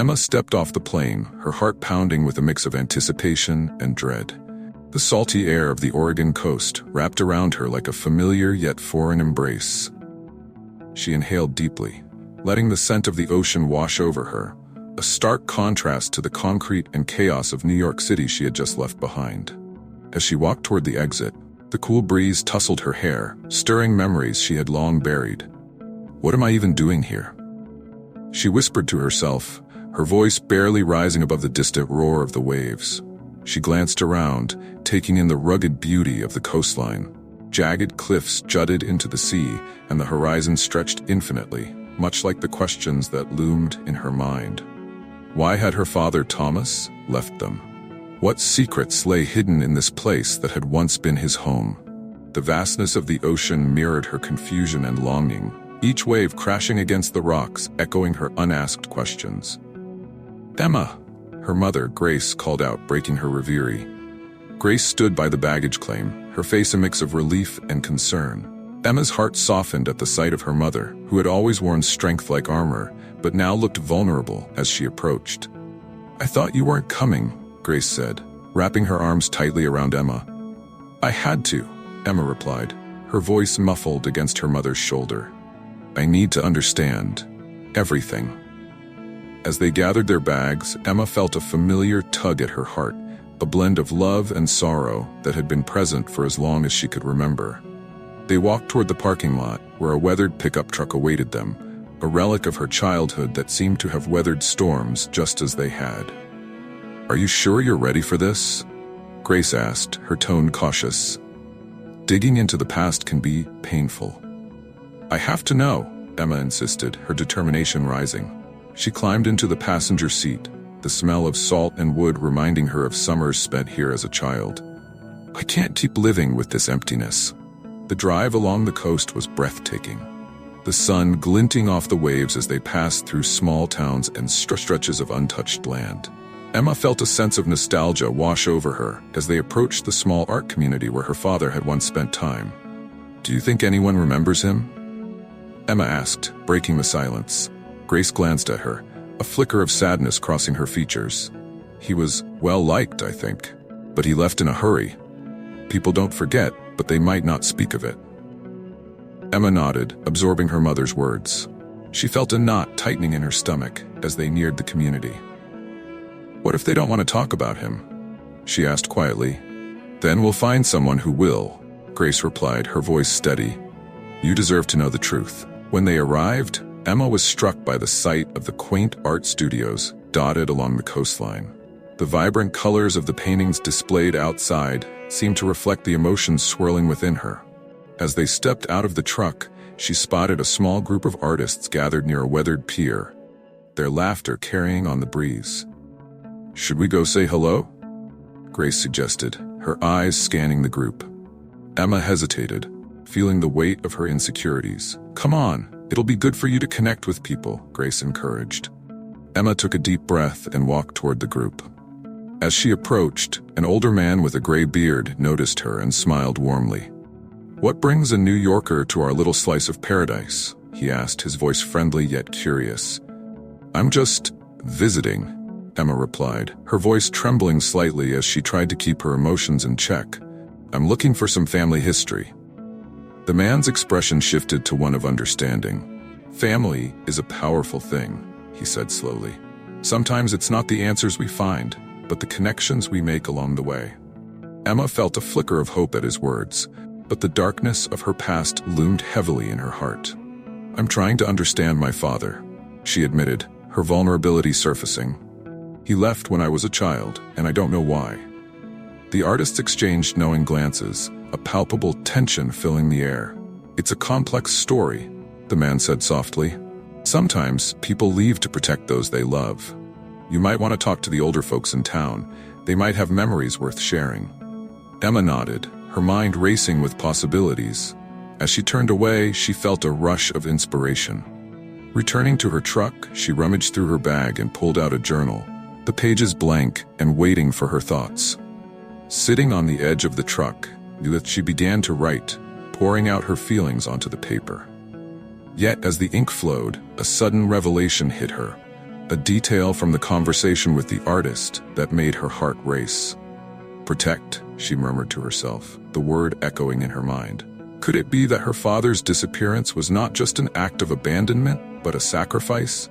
Emma stepped off the plane, her heart pounding with a mix of anticipation and dread. The salty air of the Oregon coast wrapped around her like a familiar yet foreign embrace. She inhaled deeply, letting the scent of the ocean wash over her, a stark contrast to the concrete and chaos of New York City she had just left behind. As she walked toward the exit, the cool breeze tousled her hair, stirring memories she had long buried. "What am I even doing here?" She whispered to herself, her voice barely rising above the distant roar of the waves. She glanced around, taking in the rugged beauty of the coastline. Jagged cliffs jutted into the sea, and the horizon stretched infinitely, much like the questions that loomed in her mind. Why had her father Thomas left them? What secrets lay hidden in this place that had once been his home? The vastness of the ocean mirrored her confusion and longing, each wave crashing against the rocks, echoing her unasked questions. "Emma!" Her mother, Grace, called out, breaking her reverie. Grace stood by the baggage claim, her face a mix of relief and concern. Emma's heart softened at the sight of her mother, who had always worn strength like armor, but now looked vulnerable as she approached. "I thought you weren't coming," Grace said, wrapping her arms tightly around Emma. "I had to," Emma replied, her voice muffled against her mother's shoulder. "I need to understand everything." As they gathered their bags, Emma felt a familiar tug at her heart, a blend of love and sorrow that had been present for as long as she could remember. They walked toward the parking lot, where a weathered pickup truck awaited them, a relic of her childhood that seemed to have weathered storms just as they had. "Are you sure you're ready for this?" Grace asked, her tone cautious. "Digging into the past can be painful." "I have to know," Emma insisted, her determination rising. She climbed into the passenger seat, the smell of salt and wood reminding her of summers spent here as a child. "I can't keep living with this emptiness." The drive along the coast was breathtaking, the sun glinting off the waves as they passed through small towns and stretches of untouched land. Emma felt a sense of nostalgia wash over her as they approached the small art community where her father had once spent time. "Do you think anyone remembers him?" Emma asked, breaking the silence. Grace glanced at her, a flicker of sadness crossing her features. "He was well-liked, I think, but he left in a hurry. People don't forget, but they might not speak of it." Emma nodded, absorbing her mother's words. She felt a knot tightening in her stomach as they neared the community. "What if they don't want to talk about him?" she asked quietly. "Then we'll find someone who will," Grace replied, her voice steady. "You deserve to know the truth." When they arrived, Emma was struck by the sight of the quaint art studios dotted along the coastline. The vibrant colors of the paintings displayed outside seemed to reflect the emotions swirling within her. As they stepped out of the truck, she spotted a small group of artists gathered near a weathered pier, their laughter carrying on the breeze. "Should we go say hello?" Grace suggested, her eyes scanning the group. Emma hesitated, feeling the weight of her insecurities. "Come on, it'll be good for you to connect with people," Grace encouraged. Emma took a deep breath and walked toward the group. As she approached, an older man with a gray beard noticed her and smiled warmly. "What brings a New Yorker to our little slice of paradise?" he asked, his voice friendly yet curious. "I'm just visiting," Emma replied, her voice trembling slightly as she tried to keep her emotions in check. "I'm looking for some family history." The man's expression shifted to one of understanding. "Family is a powerful thing," he said slowly. "Sometimes it's not the answers we find, but the connections we make along the way." Emma felt a flicker of hope at his words, but the darkness of her past loomed heavily in her heart. "I'm trying to understand my father," she admitted, her vulnerability surfacing. "He left when I was a child, and I don't know why." The artists exchanged knowing glances, a palpable tension filling the air. "It's a complex story," the man said softly. "Sometimes people leave to protect those they love. You might want to talk to the older folks in town. They might have memories worth sharing." Emma nodded, her mind racing with possibilities. As she turned away, she felt a rush of inspiration. Returning to her truck, she rummaged through her bag and pulled out a journal, the pages blank and waiting for her thoughts. Sitting on the edge of the truck, she began to write, pouring out her feelings onto the paper. Yet as the ink flowed, a sudden revelation hit her. a detail from the conversation with the artist that made her heart race. Protect, she murmured to herself, the word echoing in her mind. Could it be that her father's disappearance was not just an act of abandonment, but a sacrifice?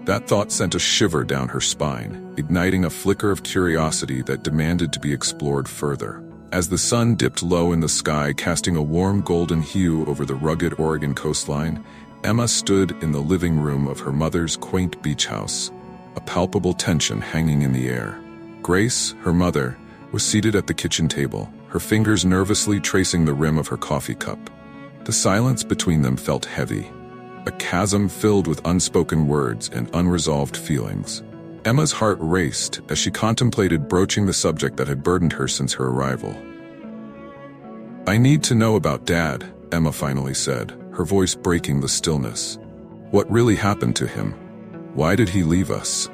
That thought sent a shiver down her spine, igniting a flicker of curiosity that demanded to be explored further. As the sun dipped low in the sky, casting a warm golden hue over the rugged Oregon coastline, Emma stood in the living room of her mother's quaint beach house, a palpable tension hanging in the air. Grace, her mother, was seated at the kitchen table, her fingers nervously tracing the rim of her coffee cup. The silence between them felt heavy, a chasm filled with unspoken words and unresolved feelings. Emma's heart raced as she contemplated broaching the subject that had burdened her since her arrival. "I need to know about Dad," Emma finally said, her voice breaking the stillness. "What really happened to him? Why did he leave us?"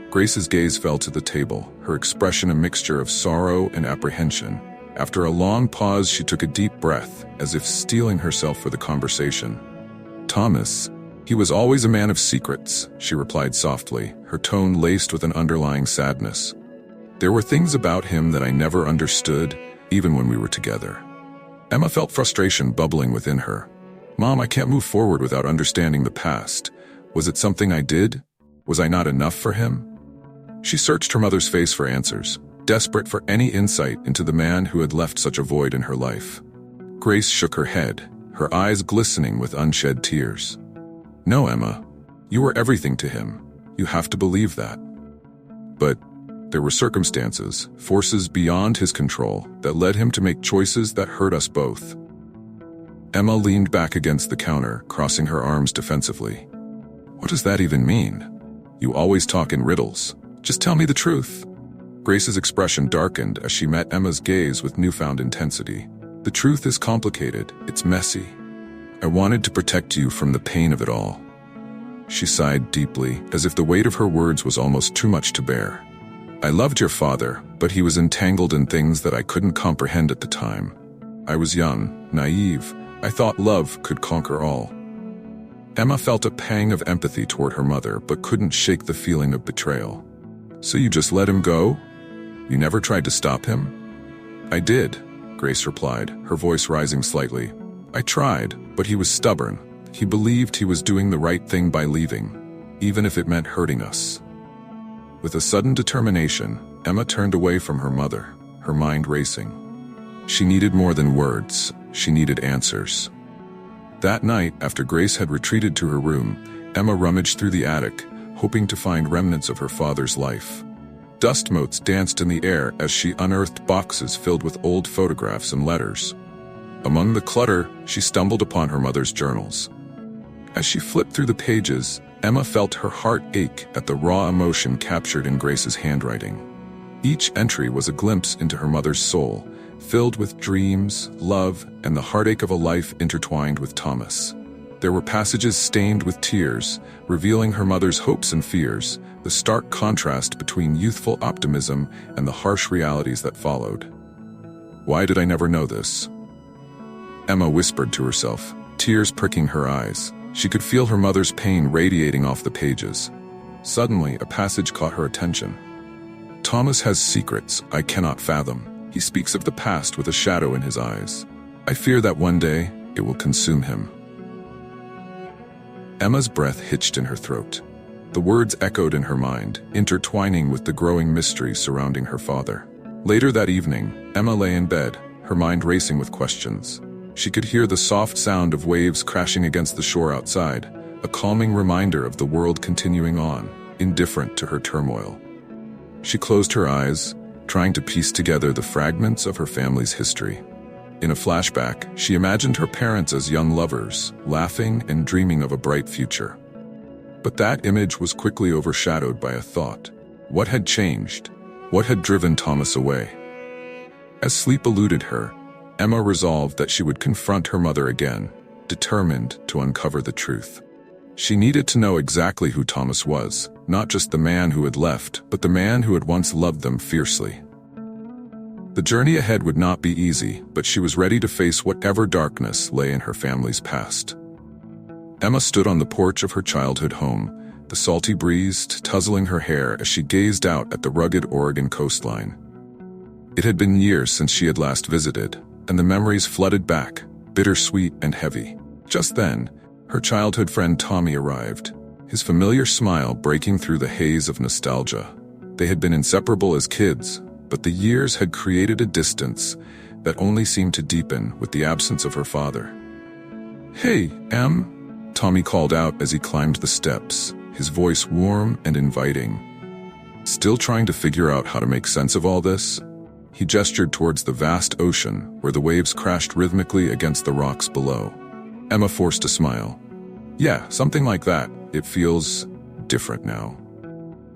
Grace's gaze fell to the table, her expression a mixture of sorrow and apprehension. After a long pause, she took a deep breath, as if steeling herself for the conversation. "Thomas, he was always a man of secrets," she replied softly, her tone laced with an underlying sadness. "There were things about him that I never understood, even when we were together." Emma felt frustration bubbling within her. "Mom, I can't move forward without understanding the past. Was it something I did? Was I not enough for him?" She searched her mother's face for answers, desperate for any insight into the man who had left such a void in her life. Grace shook her head, her eyes glistening with unshed tears. "No, Emma. You were everything to him. You have to believe that. But there were circumstances, forces beyond his control, that led him to make choices that hurt us both." Emma leaned back against the counter, crossing her arms defensively. "What does that even mean? You always talk in riddles. Just tell me the truth." Grace's expression darkened as she met Emma's gaze with newfound intensity. "The truth is complicated. It's messy. I wanted to protect you from the pain of it all." She sighed deeply, as if the weight of her words was almost too much to bear. "I loved your father, but he was entangled in things that I couldn't comprehend at the time. I was young, naive. I thought love could conquer all." Emma felt a pang of empathy toward her mother, but couldn't shake the feeling of betrayal. "So you just let him go? You never tried to stop him?" "I did," Grace replied, her voice rising slightly. "I tried, but he was stubborn. He believed he was doing the right thing by leaving, even if it meant hurting us." With a sudden determination, Emma turned away from her mother, her mind racing. She needed more than words. She needed answers. That night, after Grace had retreated to her room, Emma rummaged through the attic, hoping to find remnants of her father's life. Dust motes danced in the air as she unearthed boxes filled with old photographs and letters. Among the clutter, she stumbled upon her mother's journals. As she flipped through the pages, Emma felt her heart ache at the raw emotion captured in Grace's handwriting. Each entry was a glimpse into her mother's soul, filled with dreams, love, and the heartache of a life intertwined with Thomas. There were passages stained with tears, revealing her mother's hopes and fears, the stark contrast between youthful optimism and the harsh realities that followed. "Why did I never know this?" Emma whispered to herself, tears pricking her eyes. She could feel her mother's pain radiating off the pages. Suddenly, a passage caught her attention. "Thomas has secrets I cannot fathom. He speaks of the past with a shadow in his eyes. I fear that one day it will consume him." Emma's breath hitched in her throat. The words echoed in her mind, intertwining with the growing mystery surrounding her father. Later that evening, Emma lay in bed, her mind racing with questions. She could hear the soft sound of waves crashing against the shore outside, a calming reminder of the world continuing on, indifferent to her turmoil. She closed her eyes, trying to piece together the fragments of her family's history. In a flashback, she imagined her parents as young lovers, laughing and dreaming of a bright future. But that image was quickly overshadowed by a thought. What had changed? What had driven Thomas away? As sleep eluded her, Emma resolved that she would confront her mother again, determined to uncover the truth. She needed to know exactly who Thomas was, not just the man who had left, but the man who had once loved them fiercely. The journey ahead would not be easy, but she was ready to face whatever darkness lay in her family's past. Emma stood on the porch of her childhood home, the salty breeze tussling her hair as she gazed out at the rugged Oregon coastline. It had been years since she had last visited, and the memories flooded back, bittersweet and heavy. Just then, her childhood friend Tommy arrived, his familiar smile breaking through the haze of nostalgia. They had been inseparable as kids, but the years had created a distance that only seemed to deepen with the absence of her father. "Hey, Em," Tommy called out as he climbed the steps, his voice warm and inviting. Still trying to figure out how to make sense of all this, he gestured towards the vast ocean where the waves crashed rhythmically against the rocks below. Emma forced a smile. "Yeah, something like that. It feels different now."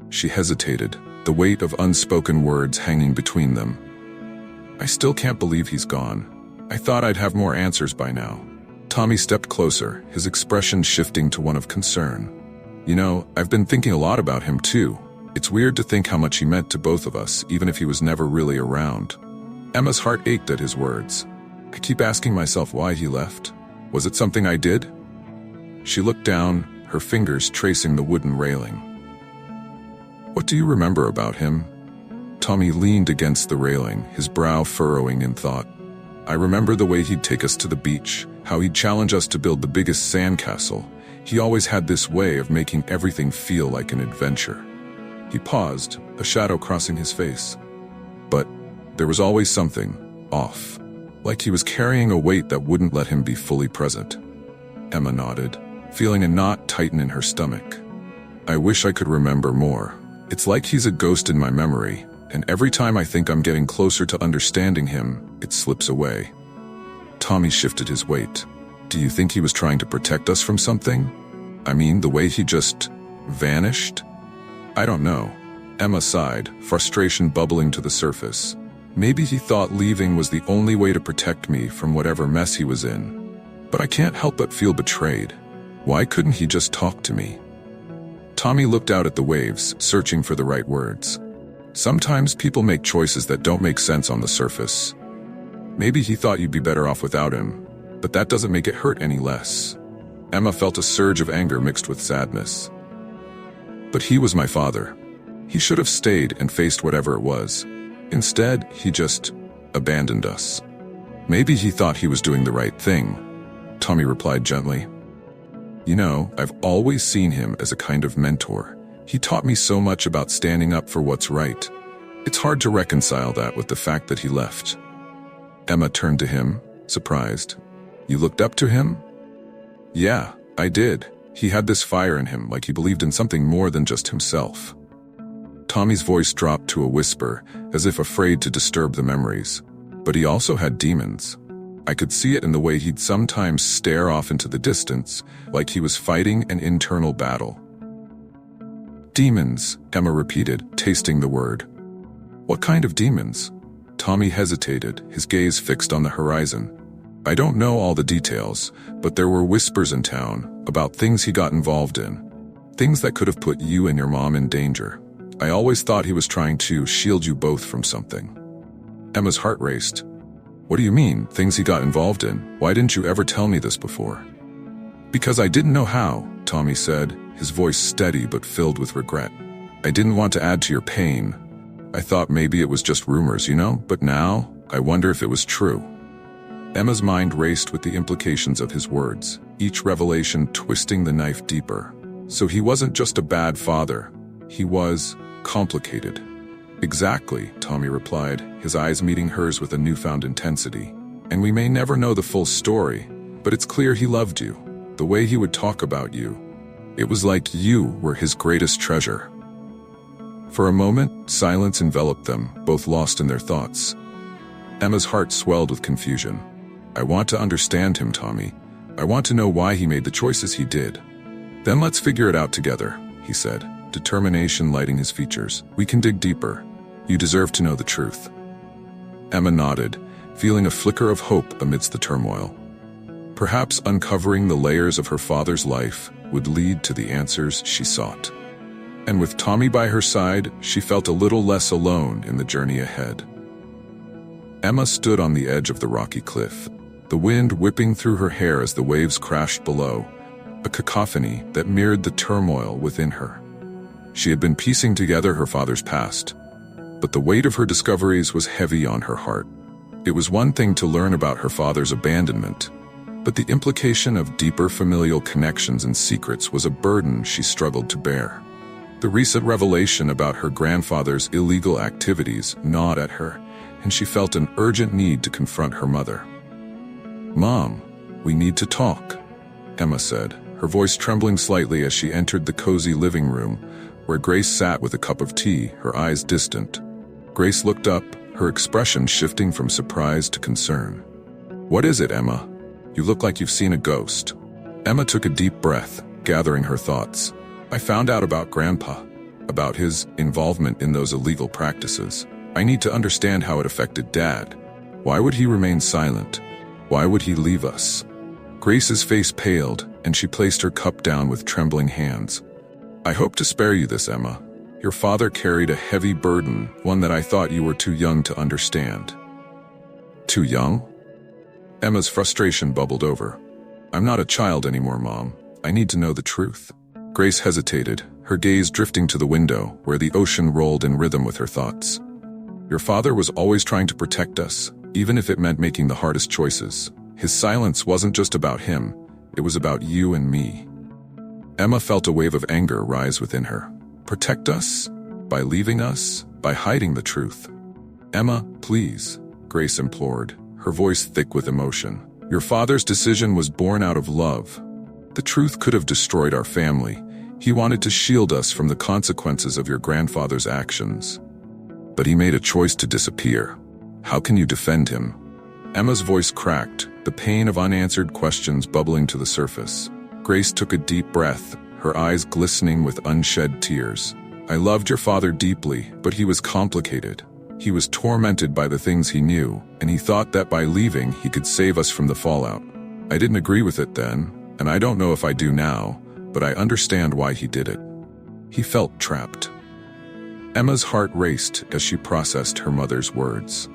She hesitated, the weight of unspoken words hanging between them. "I still can't believe he's gone. I thought I'd have more answers by now." Tommy stepped closer, his expression shifting to one of concern. "You know, I've been thinking a lot about him too. It's weird to think how much he meant to both of us, even if he was never really around." Emma's heart ached at his words. "I keep asking myself why he left. Was it something I did?" She looked down, her fingers tracing the wooden railing. "What do you remember about him?" Tommy leaned against the railing, his brow furrowing in thought. "I remember the way he'd take us to the beach, how he'd challenge us to build the biggest sandcastle. He always had this way of making everything feel like an adventure." He paused, a shadow crossing his face. But there was always something off, like he was carrying a weight that wouldn't let him be fully present. Emma nodded, feeling a knot tighten in her stomach. "I wish I could remember more. It's like he's a ghost in my memory, and every time I think I'm getting closer to understanding him, it slips away." Tommy shifted his weight. "Do you think he was trying to protect us from something? I mean, the way he just vanished?" "I don't know." Emma sighed, frustration bubbling to the surface. "Maybe he thought leaving was the only way to protect me from whatever mess he was in. But I can't help but feel betrayed. Why couldn't he just talk to me?" Tommy looked out at the waves, searching for the right words. "Sometimes people make choices that don't make sense on the surface. Maybe he thought you'd be better off without him, but that doesn't make it hurt any less." Emma felt a surge of anger mixed with sadness. "But he was my father. He should have stayed and faced whatever it was. Instead, he just abandoned us." "Maybe he thought he was doing the right thing," Tommy replied gently. "You know, I've always seen him as a kind of mentor. He taught me so much about standing up for what's right. It's hard to reconcile that with the fact that he left." Emma turned to him, surprised. "You looked up to him?" "Yeah, I did. He had this fire in him, like he believed in something more than just himself." Tommy's voice dropped to a whisper, as if afraid to disturb the memories. "But he also had demons. I could see it in the way he'd sometimes stare off into the distance, like he was fighting an internal battle." "Demons," Emma repeated, tasting the word. "What kind of demons?" Tommy hesitated, his gaze fixed on the horizon. "I don't know all the details, but there were whispers in town about things he got involved in. Things that could have put you and your mom in danger. I always thought he was trying to shield you both from something." Emma's heart raced. "What do you mean, things he got involved in? Why didn't you ever tell me this before?" "Because I didn't know how," Tommy said, his voice steady but filled with regret. "I didn't want to add to your pain. I thought maybe it was just rumors, you know, but now I wonder if it was true." Emma's mind raced with the implications of his words, each revelation twisting the knife deeper. So he wasn't just a bad father. He was complicated. "Exactly," Tommy replied, his eyes meeting hers with a newfound intensity. "And we may never know the full story, but it's clear he loved you. The way he would talk about you. It was like you were his greatest treasure." For a moment, silence enveloped them, both lost in their thoughts. Emma's heart swelled with confusion. "I want to understand him, Tommy. I want to know why he made the choices he did." "Then let's figure it out together," he said, determination lighting his features. "We can dig deeper. You deserve to know the truth." Emma nodded, feeling a flicker of hope amidst the turmoil. Perhaps uncovering the layers of her father's life would lead to the answers she sought. And with Tommy by her side, she felt a little less alone in the journey ahead. Emma stood on the edge of the rocky cliff, the wind whipping through her hair as the waves crashed below, a cacophony that mirrored the turmoil within her. She had been piecing together her father's past, but the weight of her discoveries was heavy on her heart. It was one thing to learn about her father's abandonment, but the implication of deeper familial connections and secrets was a burden she struggled to bear. The recent revelation about her grandfather's illegal activities gnawed at her, and she felt an urgent need to confront her mother. "Mom, we need to talk," Emma said, her voice trembling slightly as she entered the cozy living room, where Grace sat with a cup of tea, her eyes distant. Grace looked up, her expression shifting from surprise to concern. "What is it, Emma? You look like you've seen a ghost." Emma took a deep breath, gathering her thoughts. "I found out about Grandpa, about his involvement in those illegal practices. I need to understand how it affected Dad. Why would he remain silent? Why would he leave us?" Grace's face paled, and she placed her cup down with trembling hands. "I hope to spare you this, Emma. Your father carried a heavy burden, one that I thought you were too young to understand." "Too young?" Emma's frustration bubbled over. "I'm not a child anymore, Mom. I need to know the truth." Grace hesitated, her gaze drifting to the window, where the ocean rolled in rhythm with her thoughts. "Your father was always trying to protect us, even if it meant making the hardest choices. His silence wasn't just about him, it was about you and me." Emma felt a wave of anger rise within her. Protect us? By leaving us? By hiding the truth? "Emma, please," Grace implored, her voice thick with emotion. "Your father's decision was born out of love. The truth could have destroyed our family. He wanted to shield us from the consequences of your grandfather's actions. But he made a choice to disappear. How can you defend him?" Emma's voice cracked, the pain of unanswered questions bubbling to the surface. Grace took a deep breath, her eyes glistening with unshed tears. "I loved your father deeply, but he was complicated. He was tormented by the things he knew, and he thought that by leaving he could save us from the fallout. I didn't agree with it then, and I don't know if I do now, but I understand why he did it." He felt trapped. Emma's heart raced as she processed her mother's words.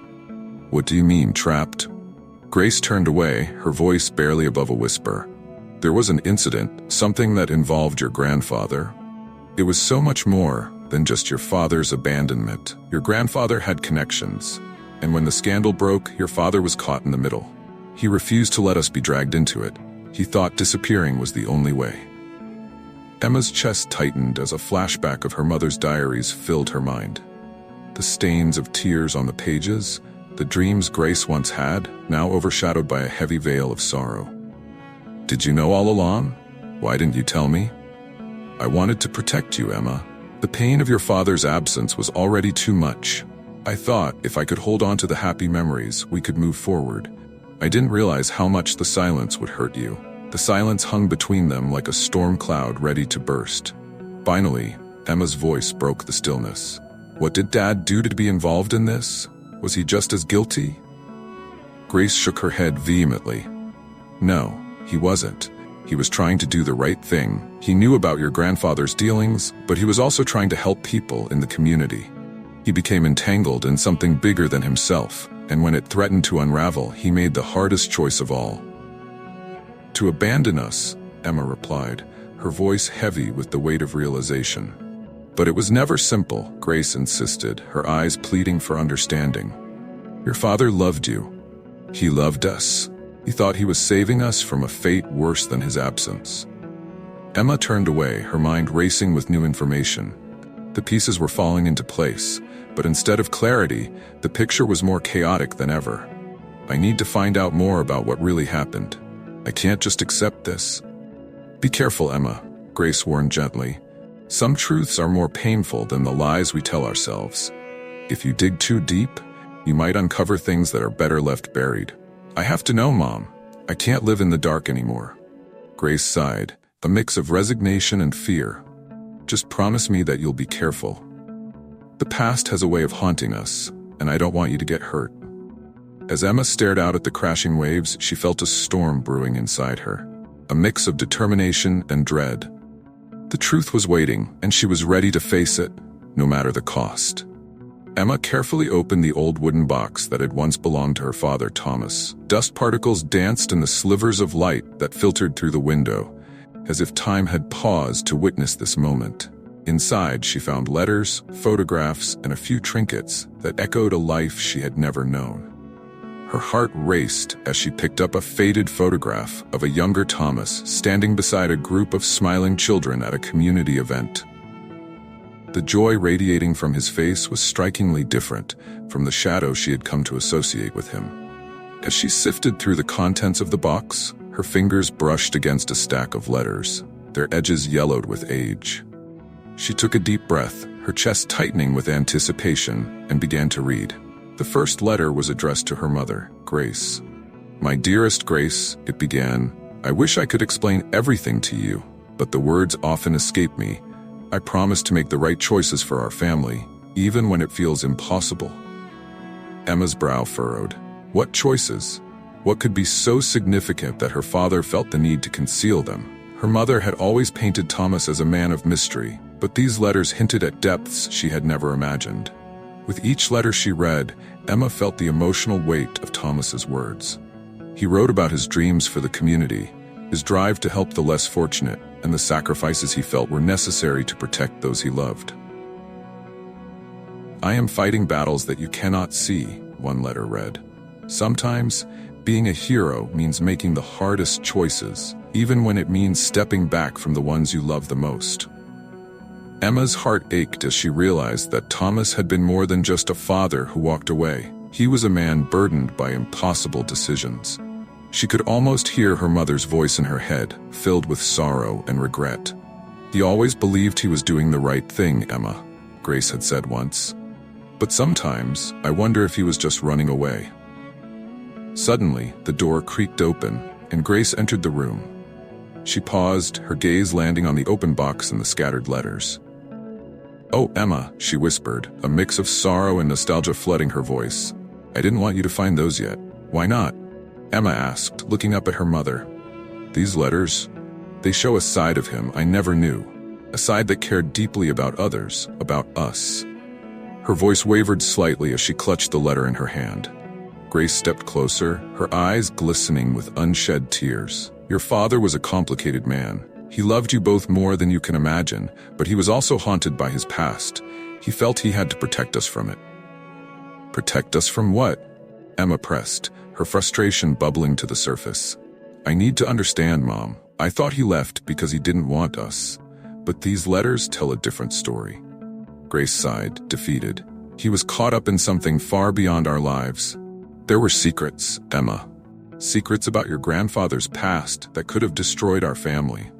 "What do you mean, trapped?" Grace turned away, her voice barely above a whisper. "There was an incident, something that involved your grandfather. It was so much more than just your father's abandonment. Your grandfather had connections, and when the scandal broke, your father was caught in the middle. He refused to let us be dragged into it. He thought disappearing was the only way." Emma's chest tightened as a flashback of her mother's diaries filled her mind. The stains of tears on the pages, the dreams Grace once had, now overshadowed by a heavy veil of sorrow. "Did you know all along? Why didn't you tell me?" "I wanted to protect you, Emma. The pain of your father's absence was already too much. I thought if I could hold on to the happy memories, we could move forward. I didn't realize how much the silence would hurt you." The silence hung between them like a storm cloud ready to burst. Finally, Emma's voice broke the stillness. "What did Dad do to be involved in this? Was he just as guilty?" Grace shook her head vehemently. "No, he wasn't. He was trying to do the right thing. He knew about your grandfather's dealings, but he was also trying to help people in the community. He became entangled in something bigger than himself, and when it threatened to unravel, he made the hardest choice of all. To abandon us," Emma replied, her voice heavy with the weight of realization. "But it was never simple," Grace insisted, her eyes pleading for understanding. "Your father loved you. He loved us. He thought he was saving us from a fate worse than his absence." Emma turned away, her mind racing with new information. The pieces were falling into place, but instead of clarity, the picture was more chaotic than ever. "I need to find out more about what really happened. I can't just accept this." "Be careful, Emma," Grace warned gently. "Some truths are more painful than the lies we tell ourselves. If you dig too deep, you might uncover things that are better left buried." "I have to know, Mom. I can't live in the dark anymore." Grace sighed, a mix of resignation and fear. "Just promise me that you'll be careful. The past has a way of haunting us, and I don't want you to get hurt." As Emma stared out at the crashing waves, she felt a storm brewing inside her, a mix of determination and dread. The truth was waiting, and she was ready to face it, no matter the cost. Emma carefully opened the old wooden box that had once belonged to her father, Thomas. Dust particles danced in the slivers of light that filtered through the window, as if time had paused to witness this moment. Inside, she found letters, photographs, and a few trinkets that echoed a life she had never known. Her heart raced as she picked up a faded photograph of a younger Thomas standing beside a group of smiling children at a community event. The joy radiating from his face was strikingly different from the shadow she had come to associate with him. As she sifted through the contents of the box, her fingers brushed against a stack of letters, their edges yellowed with age. She took a deep breath, her chest tightening with anticipation, and began to read. The first letter was addressed to her mother, Grace. "My dearest Grace," it began, "I wish I could explain everything to you, but the words often escape me. I promise to make the right choices for our family, even when it feels impossible." Emma's brow furrowed. What choices? What could be so significant that her father felt the need to conceal them? Her mother had always painted Thomas as a man of mystery, but these letters hinted at depths she had never imagined. With each letter she read, Emma felt the emotional weight of Thomas's words. He wrote about his dreams for the community, his drive to help the less fortunate, and the sacrifices he felt were necessary to protect those he loved. "I am fighting battles that you cannot see," one letter read. "Sometimes, being a hero means making the hardest choices, even when it means stepping back from the ones you love the most." Emma's heart ached as she realized that Thomas had been more than just a father who walked away. He was a man burdened by impossible decisions. She could almost hear her mother's voice in her head, filled with sorrow and regret. "He always believed he was doing the right thing, Emma," Grace had said once. "But sometimes, I wonder if he was just running away." Suddenly, the door creaked open, and Grace entered the room. She paused, her gaze landing on the open box and the scattered letters. "Oh, Emma," she whispered, a mix of sorrow and nostalgia flooding her voice. "I didn't want you to find those yet." "Why not?" Emma asked, looking up at her mother. "These letters, they show a side of him I never knew, a side that cared deeply about others, about us." Her voice wavered slightly as she clutched the letter in her hand. Grace stepped closer, her eyes glistening with unshed tears. "Your father was a complicated man. He loved you both more than you can imagine, but he was also haunted by his past. He felt he had to protect us from it." "Protect us from what?" Emma pressed, her frustration bubbling to the surface. "I need to understand, Mom. I thought he left because he didn't want us. But these letters tell a different story." Grace sighed, defeated. "He was caught up in something far beyond our lives. There were secrets, Emma. Secrets about your grandfather's past that could have destroyed our family.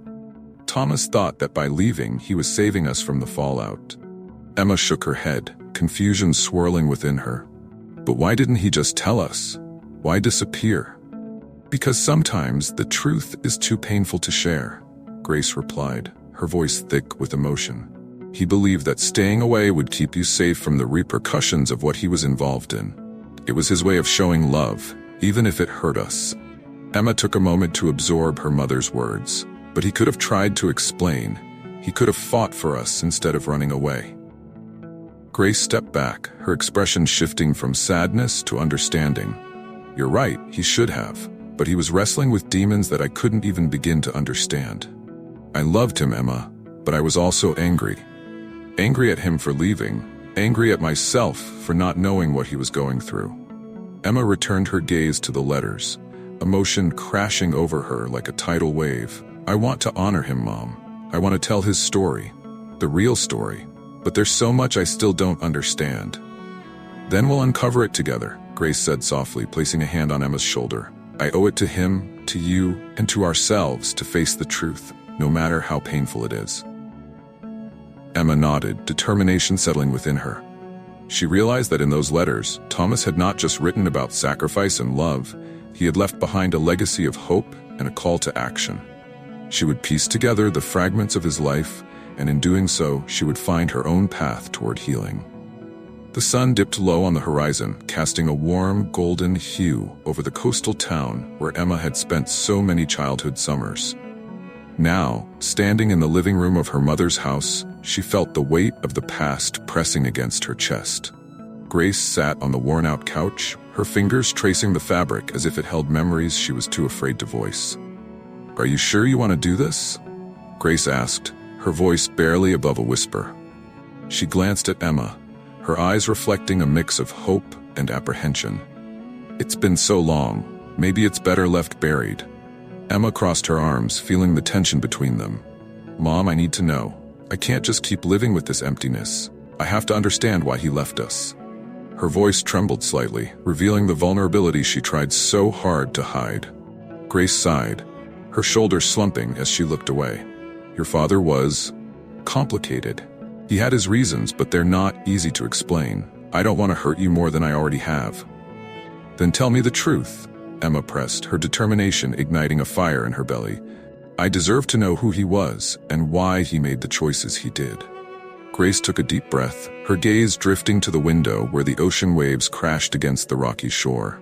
Thomas thought that by leaving, he was saving us from the fallout." Emma shook her head, confusion swirling within her. "But why didn't he just tell us? Why disappear?" "Because sometimes the truth is too painful to share," Grace replied, her voice thick with emotion. "He believed that staying away would keep you safe from the repercussions of what he was involved in. It was his way of showing love, even if it hurt us." Emma took a moment to absorb her mother's words. But he could have tried to explain. He could have fought for us instead of running away. Grace stepped back, her expression shifting from sadness to understanding. "You're right, he should have. But he was wrestling with demons that I couldn't even begin to understand. I loved him, Emma, but I was also angry. Angry at him for leaving. Angry at myself for not knowing what he was going through." Emma returned her gaze to the letters, emotion crashing over her like a tidal wave. "I want to honor him, Mom. I want to tell his story. The real story. But there's so much I still don't understand." "Then we'll uncover it together," Grace said softly, placing a hand on Emma's shoulder. "I owe it to him, to you, and to ourselves to face the truth, no matter how painful it is." Emma nodded, determination settling within her. She realized that in those letters, Thomas had not just written about sacrifice and love, he had left behind a legacy of hope and a call to action. She would piece together the fragments of his life, and in doing so, she would find her own path toward healing. The sun dipped low on the horizon, casting a warm, golden hue over the coastal town where Emma had spent so many childhood summers. Now, standing in the living room of her mother's house, she felt the weight of the past pressing against her chest. Grace sat on the worn-out couch, her fingers tracing the fabric as if it held memories she was too afraid to voice. "Are you sure you want to do this?" Grace asked, her voice barely above a whisper. She glanced at Emma, her eyes reflecting a mix of hope and apprehension. It's been so long, maybe it's better left buried. Emma crossed her arms, feeling the tension between them. Mom, I need to know. I can't just keep living with this emptiness. I have to understand why he left us. Her voice trembled slightly, revealing the vulnerability she tried so hard to hide. Grace sighed, her shoulders slumping as she looked away. Your father was complicated. He had his reasons, but they're not easy to explain. I don't want to hurt you more than I already have. Then tell me the truth, Emma pressed, her determination igniting a fire in her belly. I deserve to know who he was and why he made the choices he did. Grace took a deep breath, her gaze drifting to the window where the ocean waves crashed against the rocky shore.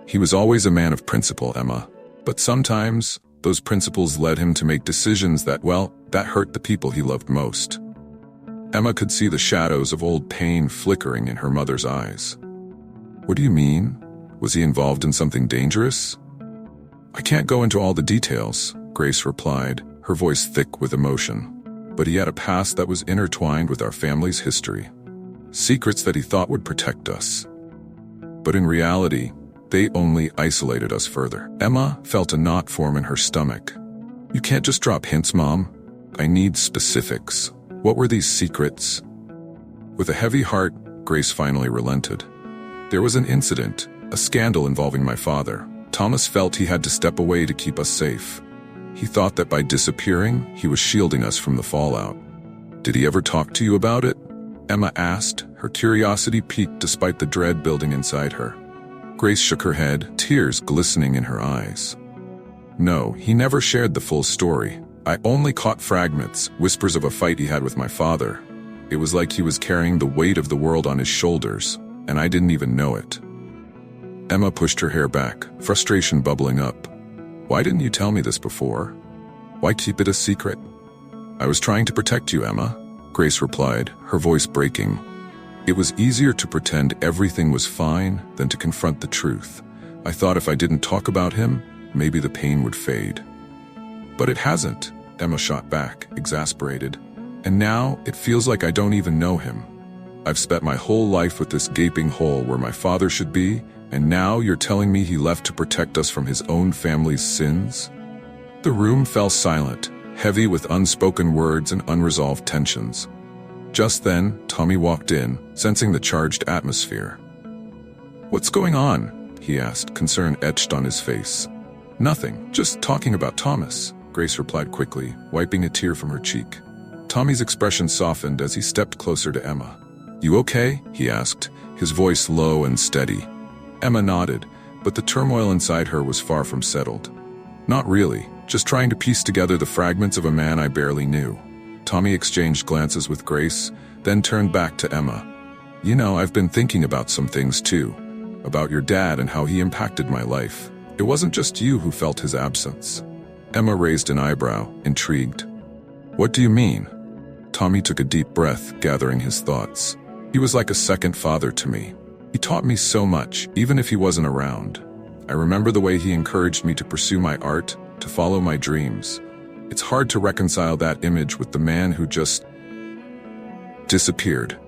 He was always a man of principle, Emma, but sometimes those principles led him to make decisions that hurt the people he loved most. Emma could see the shadows of old pain flickering in her mother's eyes. What do you mean? Was he involved in something dangerous? I can't go into all the details, Grace replied, her voice thick with emotion. But he had a past that was intertwined with our family's history. Secrets that he thought would protect us. But in reality, they only isolated us further. Emma felt a knot form in her stomach. You can't just drop hints, Mom. I need specifics. What were these secrets? With a heavy heart, Grace finally relented. There was an incident, a scandal involving my father. Thomas felt he had to step away to keep us safe. He thought that by disappearing, he was shielding us from the fallout. Did he ever talk to you about it? Emma asked, her curiosity piqued despite the dread building inside her. Grace shook her head, tears glistening in her eyes. No, he never shared the full story. I only caught fragments, whispers of a fight he had with my father. It was like he was carrying the weight of the world on his shoulders, and I didn't even know it. Emma pushed her hair back, frustration bubbling up. Why didn't you tell me this before? Why keep it a secret? I was trying to protect you, Emma, Grace replied, her voice breaking. It was easier to pretend everything was fine than to confront the truth. I thought if I didn't talk about him, maybe the pain would fade. But it hasn't, Emma shot back, exasperated. And now it feels like I don't even know him. I've spent my whole life with this gaping hole where my father should be, and now you're telling me he left to protect us from his own family's sins? The room fell silent, heavy with unspoken words and unresolved tensions. Just then, Tommy walked in, sensing the charged atmosphere. What's going on? He asked, concern etched on his face. Nothing, just talking about Thomas, Grace replied quickly, wiping a tear from her cheek. Tommy's expression softened as he stepped closer to Emma. You okay? He asked, his voice low and steady. Emma nodded, but the turmoil inside her was far from settled. Not really, just trying to piece together the fragments of a man I barely knew. Tommy exchanged glances with Grace, then turned back to Emma. You know, I've been thinking about some things too. About your dad and how he impacted my life. It wasn't just you who felt his absence. Emma raised an eyebrow, intrigued. What do you mean? Tommy took a deep breath, gathering his thoughts. He was like a second father to me. He taught me so much, even if he wasn't around. I remember the way he encouraged me to pursue my art, to follow my dreams. It's hard to reconcile that image with the man who just disappeared.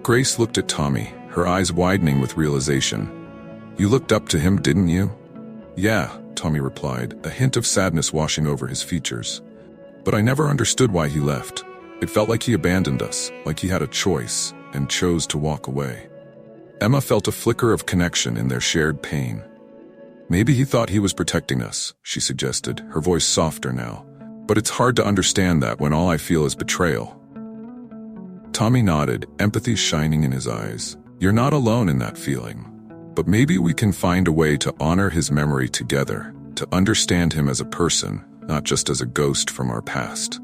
Grace looked at Tommy, her eyes widening with realization. You looked up to him, didn't you? Yeah, Tommy replied, a hint of sadness washing over his features. But I never understood why he left. It felt like he abandoned us, like he had a choice, and chose to walk away. Emma felt a flicker of connection in their shared pain. Maybe he thought he was protecting us, she suggested, her voice softer now. But it's hard to understand that when all I feel is betrayal. Tommy nodded, empathy shining in his eyes. You're not alone in that feeling. But maybe we can find a way to honor his memory together, to understand him as a person, not just as a ghost from our past.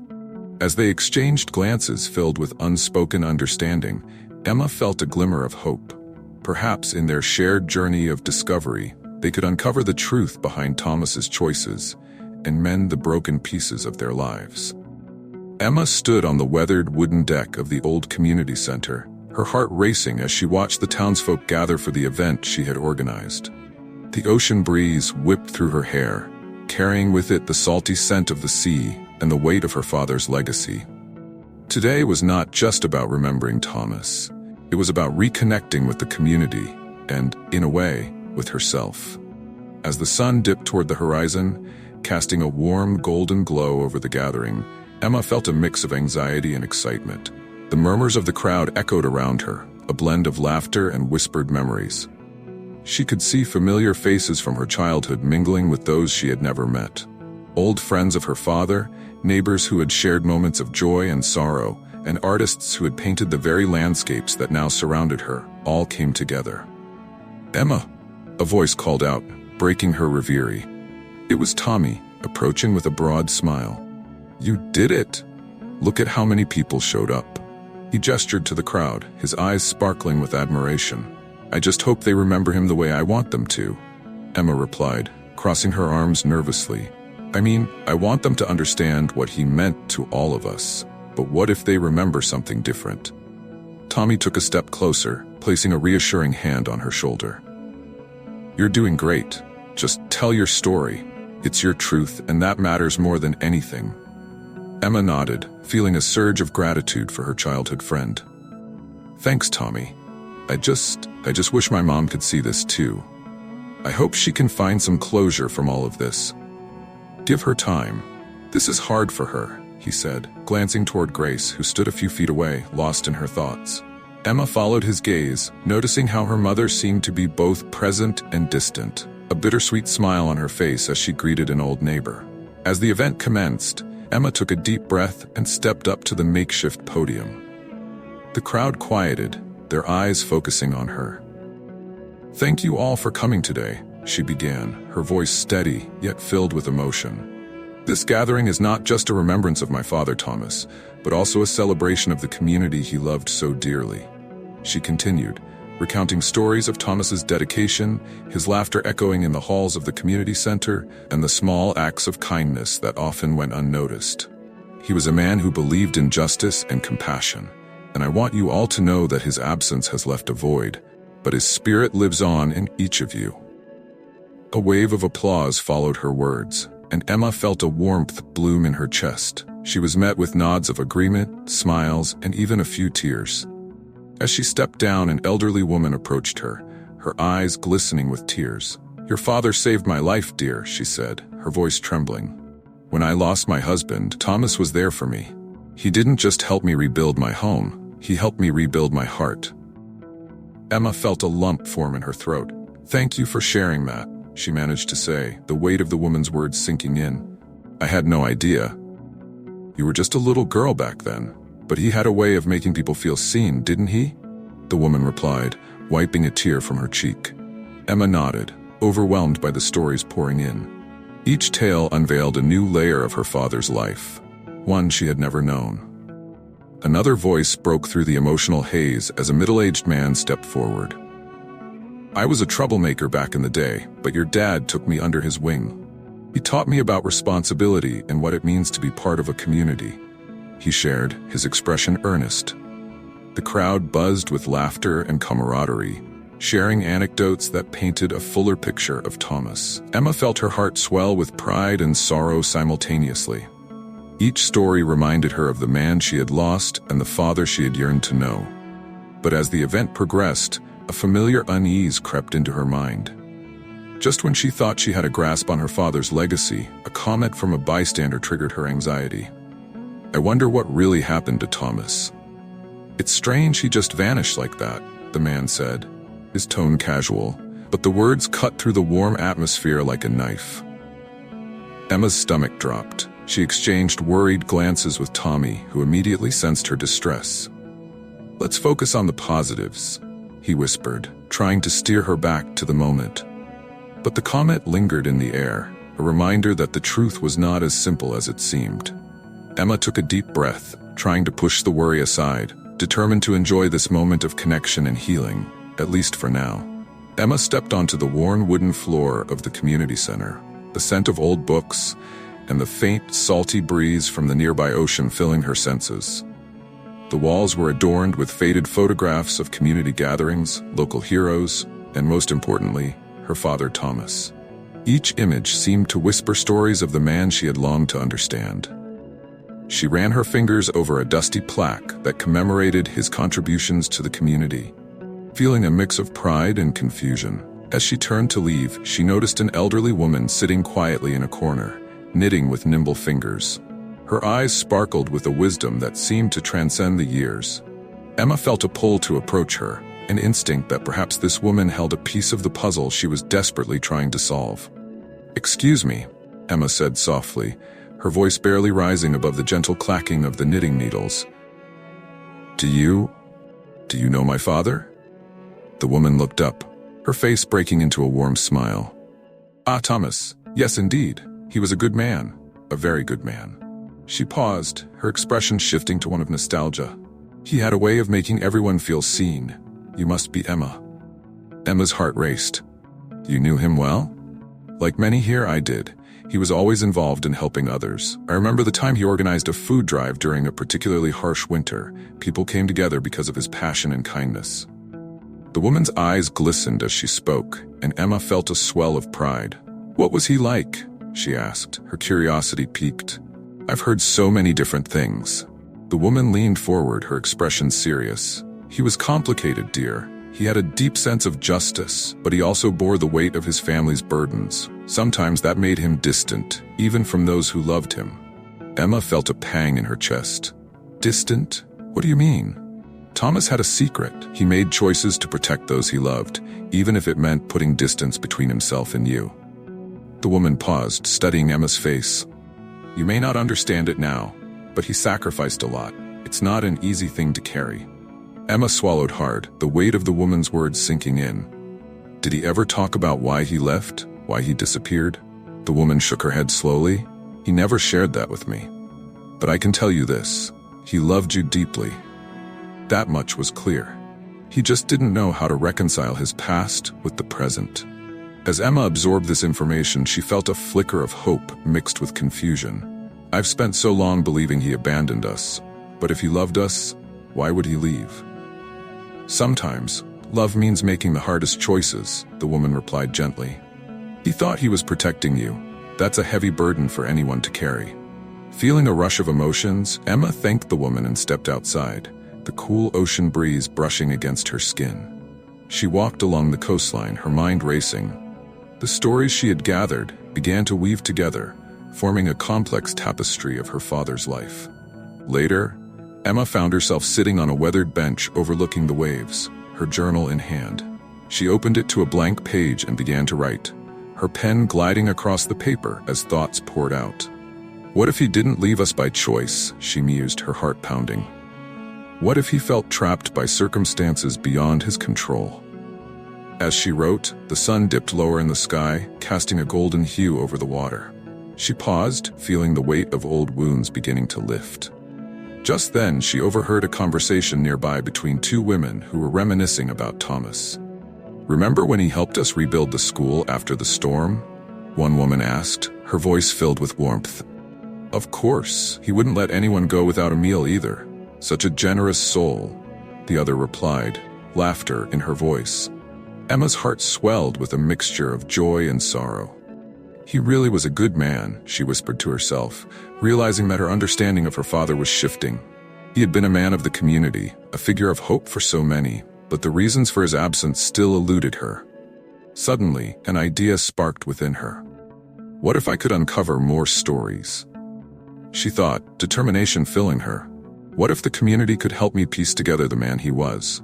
As they exchanged glances filled with unspoken understanding, Emma felt a glimmer of hope. Perhaps in their shared journey of discovery, they could uncover the truth behind Thomas's choices and mend the broken pieces of their lives. Emma stood on the weathered wooden deck of the old community center, her heart racing as she watched the townsfolk gather for the event she had organized. The ocean breeze whipped through her hair, carrying with it the salty scent of the sea and the weight of her father's legacy. Today was not just about remembering Thomas. It was about reconnecting with the community and, in a way, with herself. As the sun dipped toward the horizon, casting a warm golden glow over the gathering, Emma felt a mix of anxiety and excitement. The murmurs of the crowd echoed around her, a blend of laughter and whispered memories. She could see familiar faces from her childhood mingling with those she had never met. Old friends of her father, neighbors who had shared moments of joy and sorrow, and artists who had painted the very landscapes that now surrounded her, all came together. "Emma!" a voice called out, breaking her reverie. It was Tommy, approaching with a broad smile. "You did it! Look at how many people showed up." He gestured to the crowd, his eyes sparkling with admiration. "I just hope they remember him the way I want them to," Emma replied, crossing her arms nervously. I want them to understand what he meant to all of us. But what if they remember something different?" Tommy took a step closer, placing a reassuring hand on her shoulder. "You're doing great. Just tell your story. It's your truth, and that matters more than anything." Emma nodded, feeling a surge of gratitude for her childhood friend. "Thanks, Tommy. I just wish my mom could see this too. I hope she can find some closure from all of this. Give her time. This is hard for her," he said, glancing toward Grace, who stood a few feet away, lost in her thoughts. Emma followed his gaze, noticing how her mother seemed to be both present and distant, a bittersweet smile on her face as she greeted an old neighbor. As the event commenced, Emma took a deep breath and stepped up to the makeshift podium. The crowd quieted, their eyes focusing on her. "Thank you all for coming today," she began, her voice steady yet filled with emotion. "This gathering is not just a remembrance of my father Thomas, but also a celebration of the community he loved so dearly." She continued, recounting stories of Thomas's dedication, his laughter echoing in the halls of the community center, and the small acts of kindness that often went unnoticed. "He was a man who believed in justice and compassion, and I want you all to know that his absence has left a void, but his spirit lives on in each of you." A wave of applause followed her words, and Emma felt a warmth bloom in her chest. She was met with nods of agreement, smiles, and even a few tears. As she stepped down, an elderly woman approached her, her eyes glistening with tears. "Your father saved my life, dear," she said, her voice trembling. "When I lost my husband, Thomas was there for me. He didn't just help me rebuild my home, he helped me rebuild my heart." Emma felt a lump form in her throat. "Thank you for sharing that," she managed to say, the weight of the woman's words sinking in. "I had no idea. You were just a little girl back then, but he had a way of making people feel seen, didn't he?" the woman replied, wiping a tear from her cheek. Emma nodded, overwhelmed by the stories pouring in. Each tale unveiled a new layer of her father's life, one she had never known. Another voice broke through the emotional haze as a middle-aged man stepped forward. "I was a troublemaker back in the day, but your dad took me under his wing. He taught me about responsibility and what it means to be part of a community," he shared, his expression earnest. The crowd buzzed with laughter and camaraderie, sharing anecdotes that painted a fuller picture of Thomas. Emma felt her heart swell with pride and sorrow simultaneously. Each story reminded her of the man she had lost and the father she had yearned to know. But as the event progressed, a familiar unease crept into her mind. Just when she thought she had a grasp on her father's legacy, a comment from a bystander triggered her anxiety. "I wonder what really happened to Thomas. It's strange he just vanished like that," the man said, his tone casual, but the words cut through the warm atmosphere like a knife. Emma's stomach dropped. She exchanged worried glances with Tommy, who immediately sensed her distress. "Let's focus on the positives," he whispered, trying to steer her back to the moment. But the comment lingered in the air, a reminder that the truth was not as simple as it seemed. Emma took a deep breath, trying to push the worry aside, determined to enjoy this moment of connection and healing, at least for now. Emma stepped onto the worn wooden floor of the community center, the scent of old books, and the faint, salty breeze from the nearby ocean filling her senses. The walls were adorned with faded photographs of community gatherings, local heroes, and most importantly, her father Thomas. Each image seemed to whisper stories of the man she had longed to understand. She ran her fingers over a dusty plaque that commemorated his contributions to the community, feeling a mix of pride and confusion. As she turned to leave, she noticed an elderly woman sitting quietly in a corner, knitting with nimble fingers. Her eyes sparkled with a wisdom that seemed to transcend the years. Emma felt a pull to approach her, an instinct that perhaps this woman held a piece of the puzzle she was desperately trying to solve. "Excuse me," Emma said softly, her voice barely rising above the gentle clacking of the knitting needles. Do you know my father?" The woman looked up, her face breaking into a warm smile. "Ah, Thomas, yes indeed. He was a good man, a very good man." She paused, her expression shifting to one of nostalgia. "He had a way of making everyone feel seen. You must be Emma." Emma's heart raced. "You knew him well?" "Like many here, I did. He was always involved in helping others. I remember the time he organized a food drive during a particularly harsh winter. People came together because of his passion and kindness." The woman's eyes glistened as she spoke, and Emma felt a swell of pride. "What was he like?" she asked, her curiosity piqued. "I've heard so many different things." The woman leaned forward, her expression serious. "He was complicated, dear. He had a deep sense of justice, but he also bore the weight of his family's burdens. Sometimes that made him distant, even from those who loved him." Emma felt a pang in her chest. "Distant? What do you mean?" "Thomas had a secret. He made choices to protect those he loved, even if it meant putting distance between himself and you." The woman paused, studying Emma's face. "You may not understand it now, but he sacrificed a lot. It's not an easy thing to carry." Emma swallowed hard, the weight of the woman's words sinking in. "Did he ever talk about why he left? Why he disappeared?" The woman shook her head slowly. "He never shared that with me. But I can tell you this, he loved you deeply. That much was clear. He just didn't know how to reconcile his past with the present." As Emma absorbed this information, she felt a flicker of hope mixed with confusion. "I've spent so long believing he abandoned us, but if he loved us, why would he leave?" "Sometimes, love means making the hardest choices," the woman replied gently. "He thought he was protecting you. That's a heavy burden for anyone to carry." Feeling a rush of emotions, Emma thanked the woman and stepped outside, the cool ocean breeze brushing against her skin. She walked along the coastline, her mind racing. The stories she had gathered began to weave together, forming a complex tapestry of her father's life. Later, Emma found herself sitting on a weathered bench overlooking the waves, her journal in hand. She opened it to a blank page and began to write, her pen gliding across the paper as thoughts poured out. "What if he didn't leave us by choice?" she mused, her heart pounding. "What if he felt trapped by circumstances beyond his control?" As she wrote, the sun dipped lower in the sky, casting a golden hue over the water. She paused, feeling the weight of old wounds beginning to lift. Just then, she overheard a conversation nearby between two women who were reminiscing about Thomas. "Remember when he helped us rebuild the school after the storm?" one woman asked, her voice filled with warmth. "Of course, he wouldn't let anyone go without a meal either. Such a generous soul," the other replied, laughter in her voice. Emma's heart swelled with a mixture of joy and sorrow. "He really was a good man," she whispered to herself, realizing that her understanding of her father was shifting. He had been a man of the community, a figure of hope for so many, but the reasons for his absence still eluded her. Suddenly, an idea sparked within her. What if I could uncover more stories? She thought, determination filling her. What if the community could help me piece together the man he was?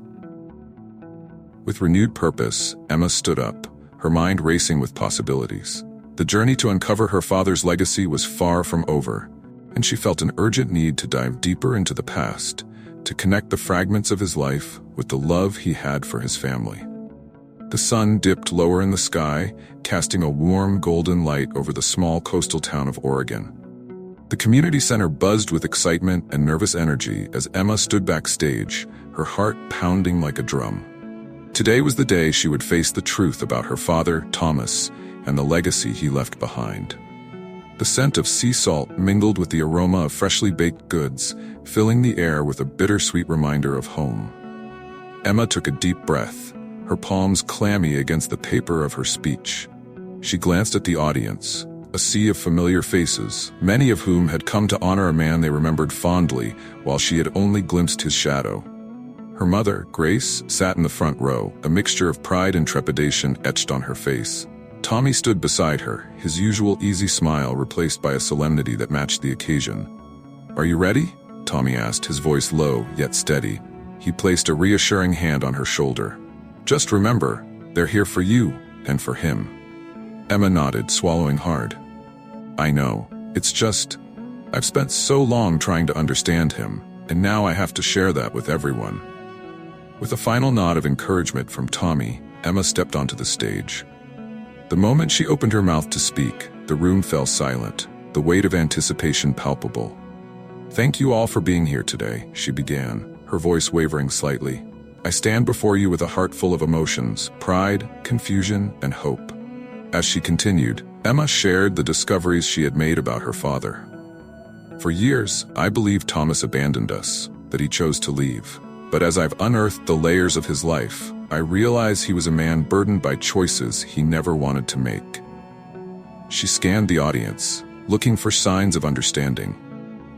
With renewed purpose, Emma stood up, her mind racing with possibilities. The journey to uncover her father's legacy was far from over, and she felt an urgent need to dive deeper into the past, to connect the fragments of his life with the love he had for his family. The sun dipped lower in the sky, casting a warm golden light over the small coastal town of Oregon. The community center buzzed with excitement and nervous energy as Emma stood backstage, her heart pounding like a drum. Today was the day she would face the truth about her father, Thomas, and the legacy he left behind. The scent of sea salt mingled with the aroma of freshly baked goods, filling the air with a bittersweet reminder of home. Emma took a deep breath, her palms clammy against the paper of her speech. She glanced at the audience, a sea of familiar faces, many of whom had come to honor a man they remembered fondly, while she had only glimpsed his shadow. Her mother, Grace, sat in the front row, a mixture of pride and trepidation etched on her face. Tommy stood beside her, his usual easy smile replaced by a solemnity that matched the occasion. "Are you ready?" Tommy asked, his voice low yet steady. He placed a reassuring hand on her shoulder. "Just remember, they're here for you and for him." Emma nodded, swallowing hard. "I know. It's just, I've spent so long trying to understand him, and now I have to share that with everyone." With a final nod of encouragement from Tommy, Emma stepped onto the stage. The moment she opened her mouth to speak, the room fell silent, the weight of anticipation palpable. "Thank you all for being here today," she began, her voice wavering slightly. "I stand before you with a heart full of emotions, pride, confusion, and hope." As she continued, Emma shared the discoveries she had made about her father. "For years, I believed Thomas abandoned us, that he chose to leave. But as I've unearthed the layers of his life, I realize he was a man burdened by choices he never wanted to make." She scanned the audience, looking for signs of understanding.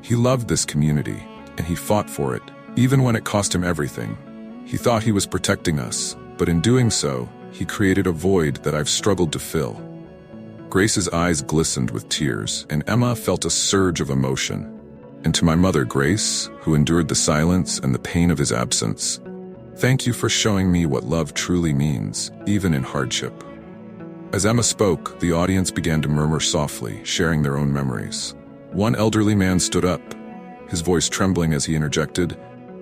He loved this community, and he fought for it, even when it cost him everything. He thought he was protecting us, but in doing so, he created a void that I've struggled to fill. Grace's eyes glistened with tears, and Emma felt a surge of emotion. "And to my mother, Grace, who endured the silence and the pain of his absence, thank you for showing me what love truly means, even in hardship." As Emma spoke, the audience began to murmur softly, sharing their own memories. One elderly man stood up, his voice trembling as he interjected,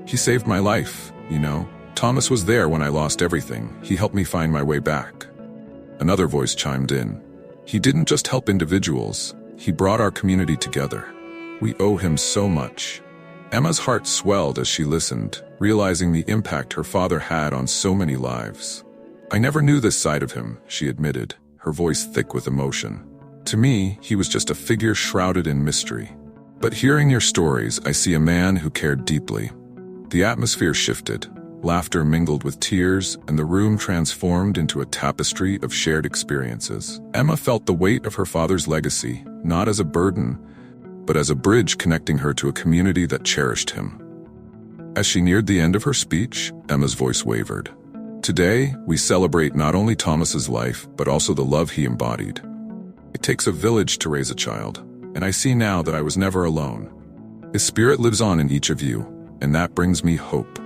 "He saved my life, you know. Thomas was there when I lost everything. He helped me find my way back." Another voice chimed in. "He didn't just help individuals, he brought our community together. We owe him so much." Emma's heart swelled as she listened, realizing the impact her father had on so many lives. "I never knew this side of him," she admitted, her voice thick with emotion. "To me, he was just a figure shrouded in mystery. But hearing your stories, I see a man who cared deeply." The atmosphere shifted. Laughter mingled with tears, and the room transformed into a tapestry of shared experiences. Emma felt the weight of her father's legacy, not as a burden, but as a bridge connecting her to a community that cherished him. As she neared the end of her speech, Emma's voice wavered. "Today, we celebrate not only Thomas's life, but also the love he embodied. It takes a village to raise a child, and I see now that I was never alone. His spirit lives on in each of you, and that brings me hope."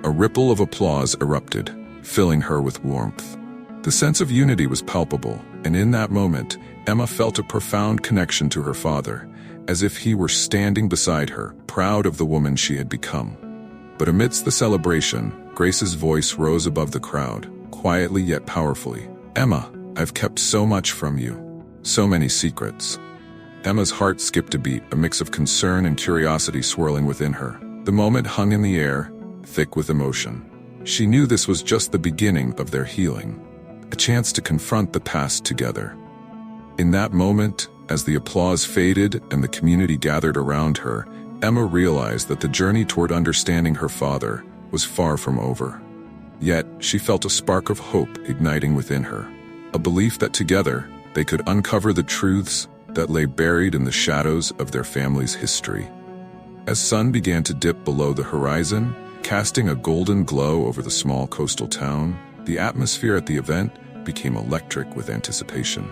A ripple of applause erupted, filling her with warmth. The sense of unity was palpable, and in that moment, Emma felt a profound connection to her father, as if he were standing beside her, proud of the woman she had become. But amidst the celebration, Grace's voice rose above the crowd, quietly yet powerfully. "Emma, I've kept so much from you. So many secrets." Emma's heart skipped a beat, a mix of concern and curiosity swirling within her. The moment hung in the air, thick with emotion. She knew this was just the beginning of their healing, a chance to confront the past together. In that moment, as the applause faded and the community gathered around her, Emma realized that the journey toward understanding her father was far from over. Yet, she felt a spark of hope igniting within her, a belief that together, they could uncover the truths that lay buried in the shadows of their family's history. As sun began to dip below the horizon, casting a golden glow over the small coastal town, the atmosphere at the event became electric with anticipation.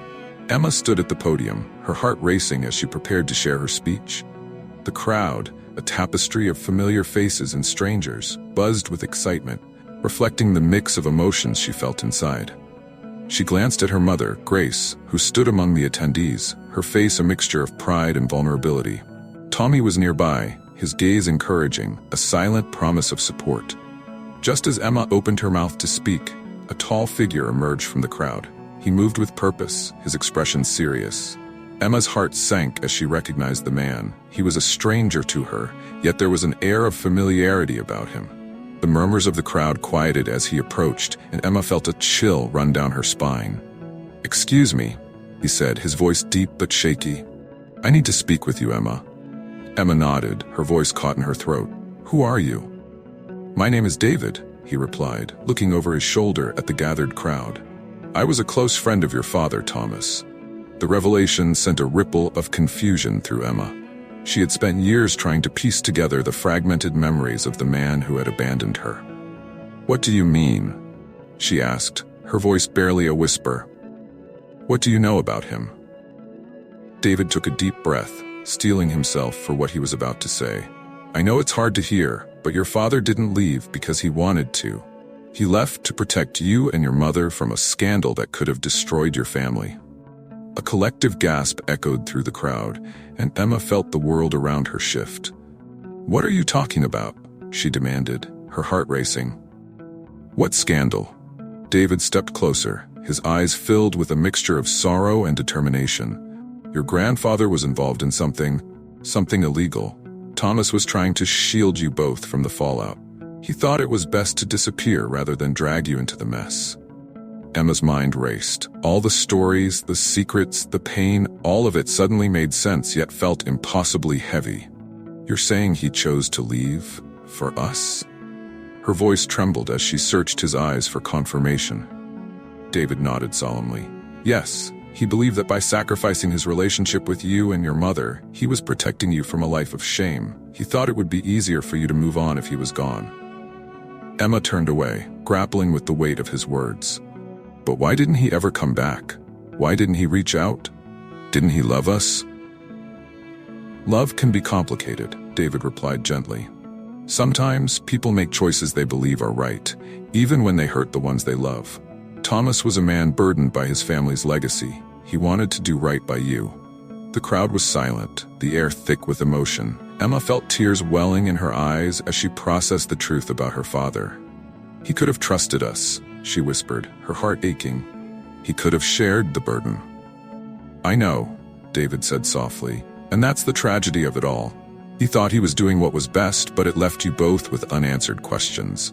Emma stood at the podium, her heart racing as she prepared to share her speech. The crowd, a tapestry of familiar faces and strangers, buzzed with excitement, reflecting the mix of emotions she felt inside. She glanced at her mother, Grace, who stood among the attendees, her face a mixture of pride and vulnerability. Tommy was nearby, his gaze encouraging, a silent promise of support. Just as Emma opened her mouth to speak, a tall figure emerged from the crowd. He moved with purpose, his expression serious. Emma's heart sank as she recognized the man. He was a stranger to her, yet there was an air of familiarity about him. The murmurs of the crowd quieted as he approached, and Emma felt a chill run down her spine. "Excuse me," he said, his voice deep but shaky. "I need to speak with you, Emma." Emma nodded, her voice caught in her throat. "Who are you?" "My name is David," he replied, looking over his shoulder at the gathered crowd. "I was a close friend of your father, Thomas." The revelation sent a ripple of confusion through Emma. She had spent years trying to piece together the fragmented memories of the man who had abandoned her. "What do you mean?" she asked, her voice barely a whisper. "What do you know about him?" David took a deep breath, steeling himself for what he was about to say. "I know it's hard to hear, but your father didn't leave because he wanted to. He left to protect you and your mother from a scandal that could have destroyed your family." A collective gasp echoed through the crowd, and Emma felt the world around her shift. "What are you talking about?" she demanded, her heart racing. "What scandal?" David stepped closer, his eyes filled with a mixture of sorrow and determination. "Your grandfather was involved in something illegal. Thomas was trying to shield you both from the fallout. He thought it was best to disappear rather than drag you into the mess." Emma's mind raced. All the stories, the secrets, the pain, all of it suddenly made sense yet felt impossibly heavy. "You're saying he chose to leave? For us?" Her voice trembled as she searched his eyes for confirmation. David nodded solemnly. "Yes, he believed that by sacrificing his relationship with you and your mother, he was protecting you from a life of shame. He thought it would be easier for you to move on if he was gone." Emma turned away, grappling with the weight of his words. "But why didn't he ever come back? Why didn't he reach out? Didn't he love us?" "Love can be complicated," David replied gently. "Sometimes people make choices they believe are right, even when they hurt the ones they love. Thomas was a man burdened by his family's legacy. He wanted to do right by you." The crowd was silent, the air thick with emotion. Emma felt tears welling in her eyes as she processed the truth about her father. "He could have trusted us," she whispered, her heart aching. "He could have shared the burden." "I know," David said softly, "and that's the tragedy of it all. He thought he was doing what was best, but it left you both with unanswered questions."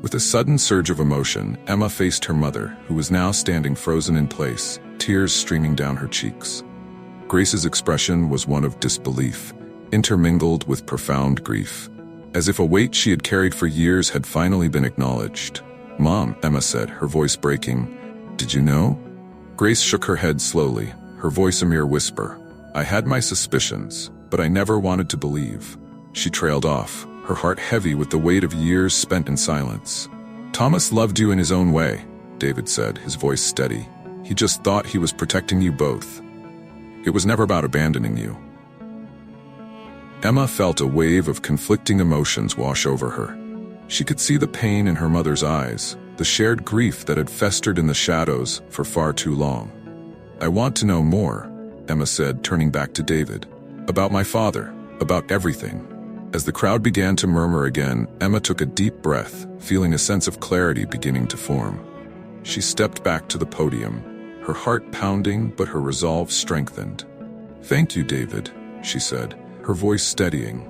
With a sudden surge of emotion, Emma faced her mother, who was now standing frozen in place, tears streaming down her cheeks. Grace's expression was one of disbelief, intermingled with profound grief, as if a weight she had carried for years had finally been acknowledged. "Mom," Emma said, her voice breaking, "did you know?" Grace shook her head slowly, her voice a mere whisper. "I had my suspicions, but I never wanted to believe." She trailed off, her heart heavy with the weight of years spent in silence. "Thomas loved you in his own way," David said, his voice steady. "He just thought he was protecting you both. It was never about abandoning you." Emma felt a wave of conflicting emotions wash over her. She could see the pain in her mother's eyes, the shared grief that had festered in the shadows for far too long. "I want to know more," Emma said, turning back to David. "About my father, about everything." As the crowd began to murmur again, Emma took a deep breath, feeling a sense of clarity beginning to form. She stepped back to the podium, her heart pounding but her resolve strengthened. "Thank you, David," she said, her voice steadying.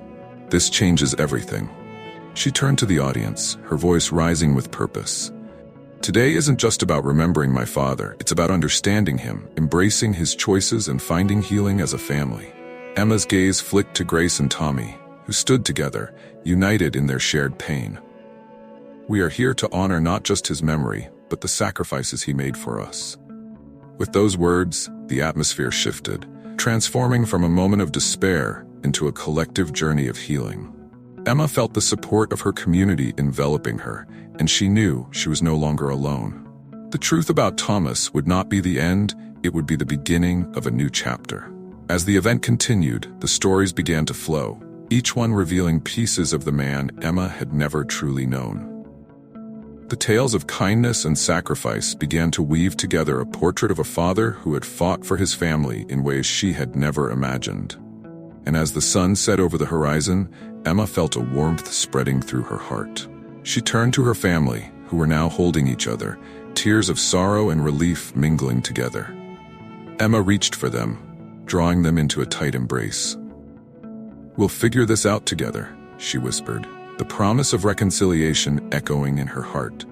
"This changes everything." She turned to the audience, her voice rising with purpose. "Today isn't just about remembering my father, it's about understanding him, embracing his choices and finding healing as a family." Emma's gaze flicked to Grace and Tommy, who stood together, united in their shared pain. "We are here to honor not just his memory, but the sacrifices he made for us." With those words, the atmosphere shifted, transforming from a moment of despair into a collective journey of healing. Emma felt the support of her community enveloping her, and she knew she was no longer alone. The truth about Thomas would not be the end, it would be the beginning of a new chapter. As the event continued, the stories began to flow, each one revealing pieces of the man Emma had never truly known. The tales of kindness and sacrifice began to weave together a portrait of a father who had fought for his family in ways she had never imagined. And as the sun set over the horizon, Emma felt a warmth spreading through her heart. She turned to her family, who were now holding each other, tears of sorrow and relief mingling together. Emma reached for them, drawing them into a tight embrace. "We'll figure this out together," she whispered, the promise of reconciliation echoing in her heart.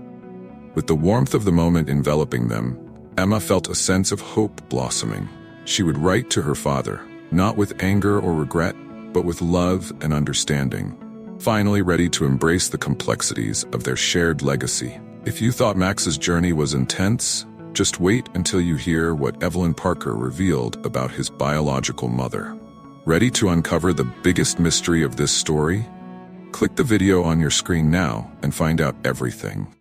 With the warmth of the moment enveloping them, Emma felt a sense of hope blossoming. She would write to her father, not with anger or regret, but with love and understanding, finally ready to embrace the complexities of their shared legacy. If you thought Max's journey was intense, Just wait until you hear what Evelyn Parker revealed about his biological mother. Ready to uncover the biggest mystery of this story? Click the video on your screen now and find out everything.